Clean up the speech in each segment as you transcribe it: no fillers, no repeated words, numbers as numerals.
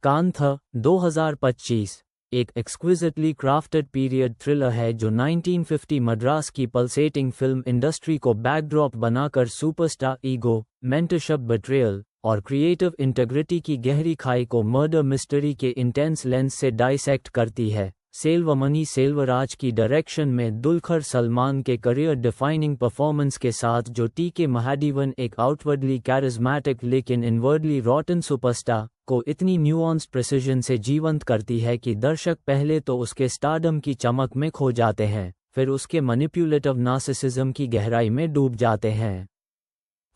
कांथा 2025 एक exquisitely crafted period thriller है जो 1950 मद्रास की पल्सेटिंग फिल्म इंडस्ट्री को बैकड्रॉप बनाकर सुपरस्टार ईगो, मेंटरशिप बिट्रेयल और क्रिएटिव इंटेग्रिटी की गहरी खाई को मर्डर मिस्ट्री के इंटेंस लेंस से डाइसेक्ट करती है। सेल्वमणि सेल्वराज की डायरेक्शन में दुलकर सलमान के करियर डिफाइनिंग परफॉर्मेंस के साथ जो टी.के. महादेवन एक आउटवर्डली कैरिज्मेटिक लेकिन इनवर्डली रॉटन सुपरस्टार को इतनी न्यूआंस्ड प्रिसिजन से जीवंत करती है कि दर्शक पहले तो उसके स्टारडम की चमक में खो जाते हैं, फिर उसके मैनिपुलेटिव नार्सिसिज्म की गहराई में डूब जाते हैं।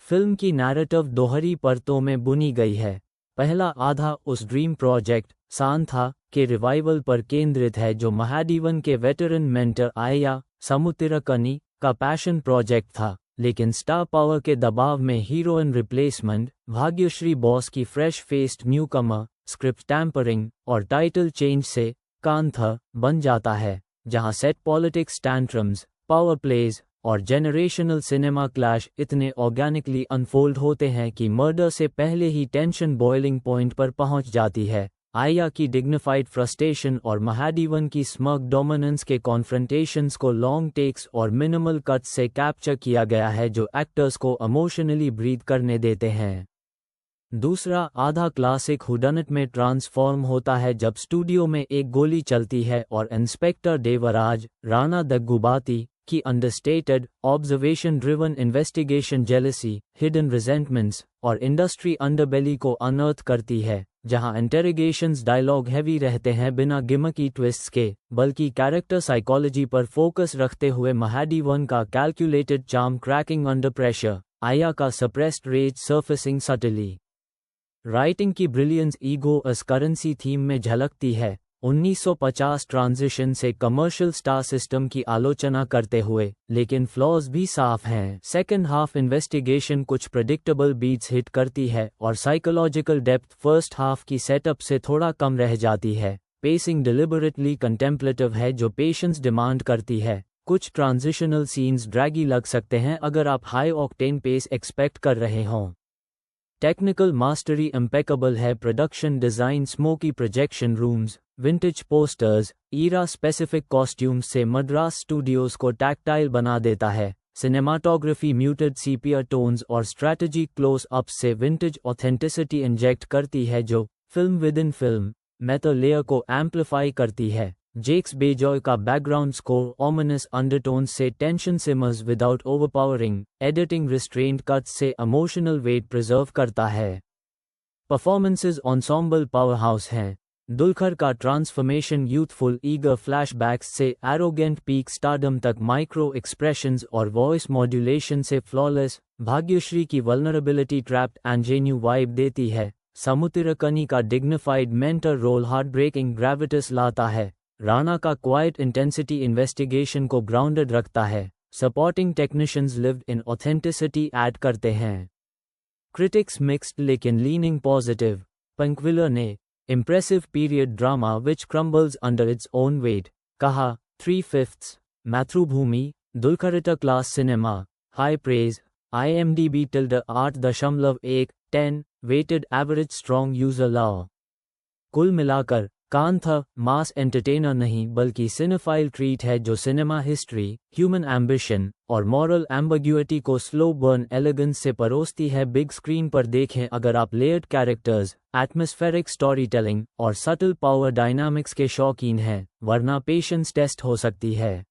फिल्म की नैरेटिव दोहरी परतों में बुनी गई है। पहला आधा उस ड्रीम प्रोजेक्ट सांथा के रिवाइवल पर केंद्रित है जो महादेवन के वेटरन मेंटर आया समुतिरकनी का पैशन प्रोजेक्ट था, लेकिन स्टार पावर के दबाव में हीरोइन रिप्लेसमेंट, भाग्यश्री बॉस की fresh faced newcomer, script tampering और टाइटल चेंज से कांथा बन जाता है, जहां set politics, tantrums, power plays और जेनरेशनल सिनेमा क्लैश इतने ऑर्गेनिकली अनफोल्ड होते हैं कि मर्डर से पहले ही टेंशन बॉइलिंग पॉइंट पर पहुंच जाती है। आया की डिग्निफाइड फ्रस्ट्रेशन और महादेवन की स्मग डोमिनेंस के कॉन्फ्रंटेशंस को लॉन्ग टेक्स और मिनिमल कट्स से कैप्चर किया गया है जो एक्टर्स को इमोशनली ब्रीथ करने देते हैं। दूसरा आधा क्लासिक हुडनट में ट्रांसफॉर्म होता है जब स्टूडियो में एक गोली चलती है और इंस्पेक्टर देवराज राणा दग्गुबाती की understated observation driven investigation jealousy, hidden resentments और इंडस्ट्री अंडरबेली को अनर्थ करती है, जहां इंटेरोगेशंस डायलॉग हैवी रहते हैं बिना गिमकी ट्विस्ट्स के, बल्कि कैरेक्टर साइकोलॉजी पर फोकस रखते हुए महादेवन का calculated charm cracking under pressure, आया का suppressed rage surfacing subtly. Writing की brilliance ego as currency theme में झलकती है। 1950 ट्रांजिशन से कमर्शियल स्टार सिस्टम की आलोचना करते हुए, लेकिन फ्लॉज भी साफ हैं। सेकेंड हाफ इन्वेस्टिगेशन कुछ प्रेडिक्टेबल बीट्स हिट करती है और साइकोलॉजिकल डेप्थ फर्स्ट हाफ की सेटअप से थोड़ा कम रह जाती है। पेसिंग डिलिबरेटली कंटेम्पलेटिव है जो पेशेंस डिमांड करती है। कुछ ट्रांजिशनल सीन्स ड्रैगी लग सकते हैं अगर आप हाई ऑक्टेन पेस एक्सपेक्ट कर रहे हों। टेक्निकल मास्टरी इम्पेकेबल है। Production design smoky projection rooms, vintage posters, era specific costumes से मद्रास स्टूडियोज को टैक्टाइल बना देता है। सिनेमाटोग्राफी म्यूटेड सीपिया टोन्स और स्ट्रैटेजी क्लोज अप्स से विंटेज ऑथेंटिसिटी इंजेक्ट करती है जो film with in film meta layer को एम्पलीफाई करती है। जेक्स बेजॉय का बैकग्राउंड स्कोर ऑमिनस अंडरटोन्स से tension simmers without overpowering, editing restraint cuts से इमोशनल वेट प्रिजर्व करता है। परफॉर्मेंसेज एंसेम्बल पावरहाउस हैं। दुलकर का ट्रांसफॉर्मेशन यूथफुल ईगर फ्लैशबैक्स से एरोगेंट पीक स्टारडम तक माइक्रो एक्सप्रेशंस और वॉइस मॉड्यूलेशन से फ्लॉलेस, भाग्यश्री की वल्नरेबिलिटी ट्रैप्ड एंजेन्यू वाइब देती है। समुतिरकनी का dignified mentor role heart breaking gravitas लाता है। राणा का क्वाइट इंटेंसिटी इन्वेस्टिगेशन को ग्राउंडेड रखता है। Supporting technicians lived in authenticity add करते हैं। क्रिटिक्स मिक्स्ड लेकिन लीनिंग पॉजिटिव। पंकविलर ने इम्प्रेसिव पीरियड ड्रामा विच crumbles under its own weight कहा। 3/5 मातृभूमि दुलकरिता class cinema high praise IMDb tilde 8.1 weighted average strong user law. कुल मिलाकर कांथा मास एंटरटेनर नहीं बल्कि सिनेफाइल ट्रीट है जो सिनेमा हिस्ट्री, ह्यूमन एम्बिशन और मॉरल एम्बिग्युइटी को स्लो बर्न एलिगेंस से परोसती है। बिग स्क्रीन पर देखें अगर आप layered characters, atmospheric story telling और सटल पावर डायनामिक्स के शौकीन हैं, वरना पेशेंस टेस्ट हो सकती है।